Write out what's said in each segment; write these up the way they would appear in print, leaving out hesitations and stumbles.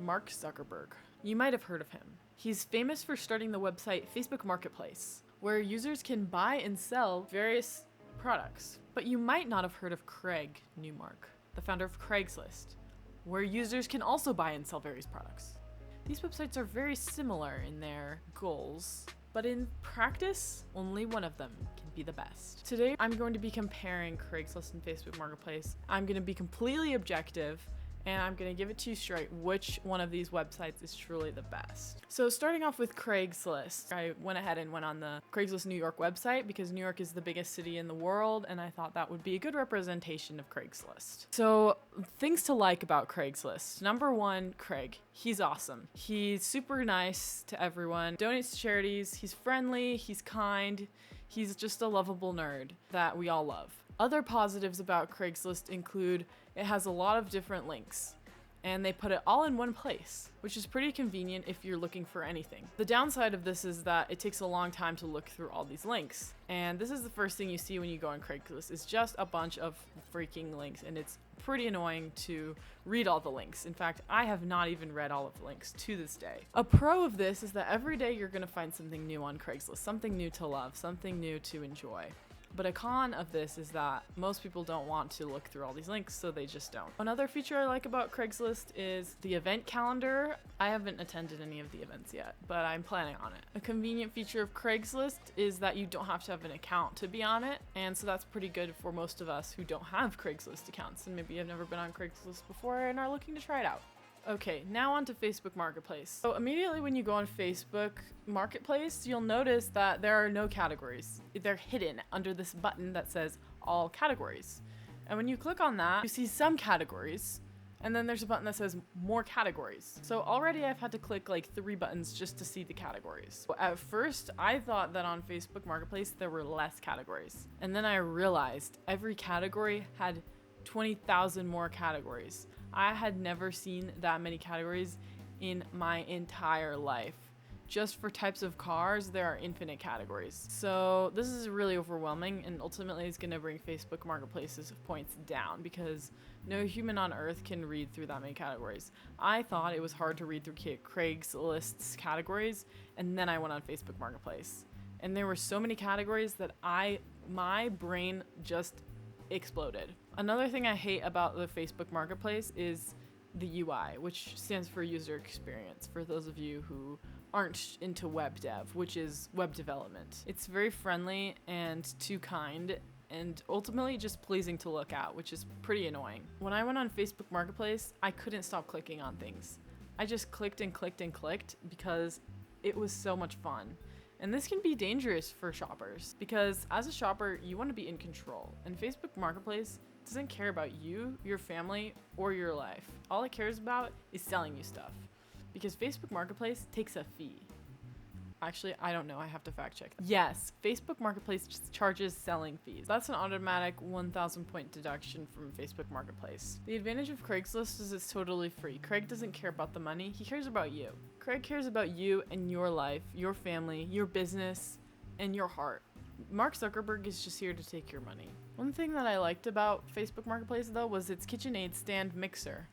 Mark Zuckerberg. You might have heard of him. He's famous for starting the website Facebook Marketplace, where users can buy and sell various products. But you might not have heard of Craig Newmark, the founder of Craigslist, where users can also buy and sell various products. These websites are very similar in their goals, but in practice, only one of them can be the best. Today, I'm going to be comparing Craigslist and Facebook Marketplace. I'm going to be completely objective, and I'm going to give it to you straight which one of these websites is truly the best. So starting off with Craigslist, I went ahead and went on the Craigslist New York website because New York is the biggest city in the world, and I thought that would be a good representation of Craigslist. So things to like about Craigslist. Number one, Craig. He's awesome. He's super nice to everyone, donates to charities, he's friendly, he's kind, he's just a lovable nerd that we all love. Other positives about Craigslist include it has a lot of different links, and they put it all in one place, which is pretty convenient if you're looking for anything. The downside of this is that it takes a long time to look through all these links, and this is the first thing you see when you go on Craigslist. It's just a bunch of freaking links, and it's pretty annoying to read all the links. In fact, I have not even read all of the links to this day. A pro of this is that every day you're going to find something new on Craigslist, something new to love, something new to enjoy. But a con of this is that most people don't want to look through all these links, so they just don't. Another feature I like about Craigslist is the event calendar. I haven't attended any of the events yet, but I'm planning on it. A convenient feature of Craigslist is that you don't have to have an account to be on it, and so that's pretty good for most of us who don't have Craigslist accounts and maybe have never been on Craigslist before and are looking to try it out. Okay, now on to Facebook Marketplace. So immediately when you go on Facebook Marketplace, you'll notice that there are no categories. They're hidden under this button that says all categories. And when you click on that, you see some categories, and then there's a button that says more categories. So already I've had to click like 3 buttons just to see the categories. At first, I thought that on Facebook Marketplace there were less categories. And then I realized every category had 20,000 more categories. I had never seen that many categories in my entire life. Just for types of cars, there are infinite categories. So this is really overwhelming, and ultimately it's going to bring Facebook Marketplace's points down because no human on earth can read through that many categories. I thought it was hard to read through Craigslist's categories, and then I went on Facebook Marketplace. And there were so many categories that my brain just exploded. Another thing I hate about the Facebook Marketplace is the UI, which stands for user experience, for those of you who aren't into web dev, which is web development. It's very friendly and too kind, and ultimately just pleasing to look at, which is pretty annoying. When I went on Facebook Marketplace, I couldn't stop clicking on things. I just clicked and clicked and clicked because it was so much fun. And this can be dangerous for shoppers because as a shopper, you want to be in control. And Facebook Marketplace doesn't care about you, your family, or your life. All it cares about is selling you stuff because Facebook Marketplace takes a fee. Actually, I don't know. I have to fact check. Yes, Facebook Marketplace charges selling fees. That's an automatic 1,000 point deduction from Facebook Marketplace. The advantage of Craigslist is it's totally free. Craig doesn't care about the money. He cares about you. Craig cares about you and your life, your family, your business, and your heart. Mark Zuckerberg is just here to take your money. One thing that I liked about Facebook Marketplace, though, was its KitchenAid stand mixer.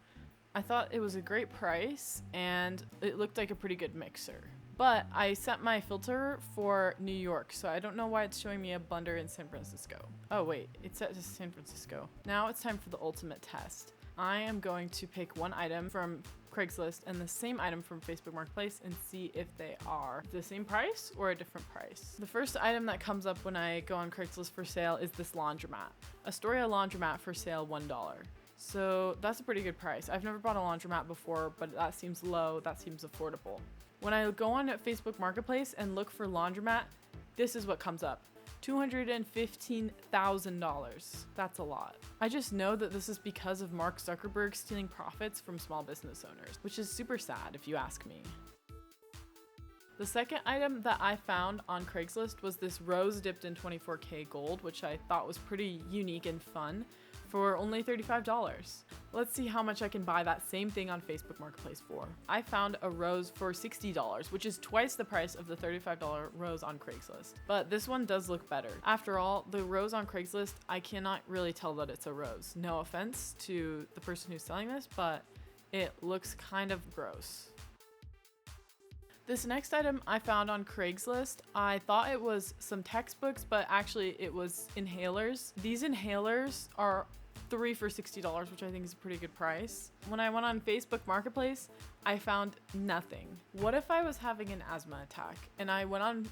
I thought it was a great price, and it looked like a pretty good mixer. But I set my filter for New York, so I don't know why it's showing me a blender in San Francisco. Oh wait, it's set to San Francisco. Now it's time for the ultimate test. I am going to pick one item from Craigslist and the same item from Facebook Marketplace and see if they are the same price or a different price. The first item that comes up when I go on Craigslist for sale is this laundromat. Astoria laundromat for sale, $1. So that's a pretty good price. I've never bought a laundromat before, but that seems low, that seems affordable. When I go on Facebook Marketplace and look for laundromat, this is what comes up. $215,000. That's a lot. I just know that this is because of Mark Zuckerberg stealing profits from small business owners, which is super sad if you ask me. The second item that I found on Craigslist was this rose dipped in 24K gold, which I thought was pretty unique and fun, for only $35. Let's see how much I can buy that same thing on Facebook Marketplace for. I found a rose for $60, which is twice the price of the $35 rose on Craigslist. But this one does look better. After all, the rose on Craigslist, I cannot really tell that it's a rose. No offense to the person who's selling this, but It looks kind of gross. This next item I found on Craigslist. I thought it was some textbooks, but actually it was inhalers. These inhalers are 3 for $60, which I think is a pretty good price. When I went on Facebook Marketplace, I found nothing. What if I was having an asthma attack and I went on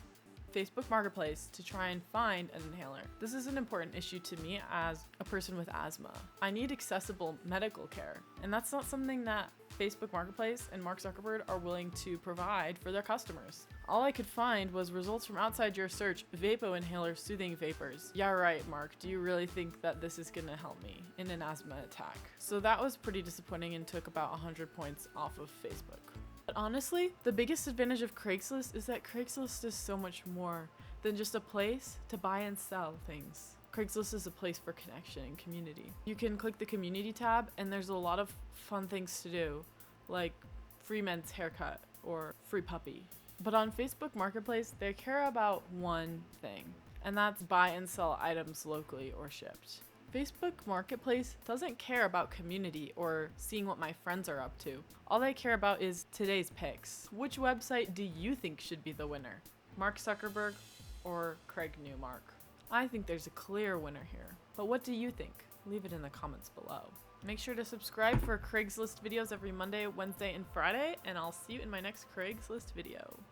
Facebook Marketplace to try and find an inhaler? This is an important issue to me as a person with asthma. I need accessible medical care, and that's not something that Facebook Marketplace and Mark Zuckerberg are willing to provide for their customers. All I could find was results from outside your search, Vapo inhaler soothing vapors. Yeah, right, Mark. Do you really think that this is gonna help me in an asthma attack? So that was pretty disappointing and took about 100 points off of Facebook. But honestly, the biggest advantage of Craigslist is that Craigslist is so much more than just a place to buy and sell things. Craigslist is a place for connection and community. You can click the community tab and there's a lot of fun things to do, like free men's haircut or free puppy. But on Facebook Marketplace, they care about one thing, and that's buy and sell items locally or shipped. Facebook Marketplace doesn't care about community or seeing what my friends are up to. All they care about is today's picks. Which website do you think should be the winner? Mark Zuckerberg or Craig Newmark? I think there's a clear winner here. But what do you think? Leave it in the comments below. Make sure to subscribe for Craigslist videos every Monday, Wednesday, and Friday, and I'll see you in my next Craigslist video.